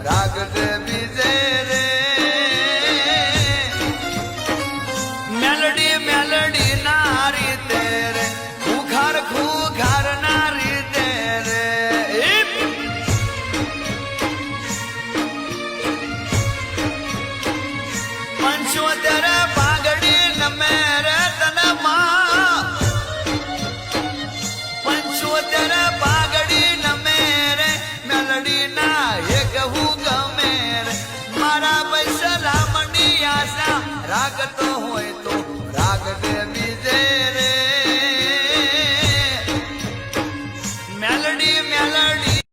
રાગ દે બીજે રે મેલડી મેલડી નારી તેરે ખુખાર ખુખાર નારી તેરે પંચોતેર પાઘડી નમે રે તનમાં પંચોતેર પાઘડી નમે રે મેલડી ના એક હું ગમે રે મારા પૈસા લામણી આશા રાગતો હોય તો રાગ દે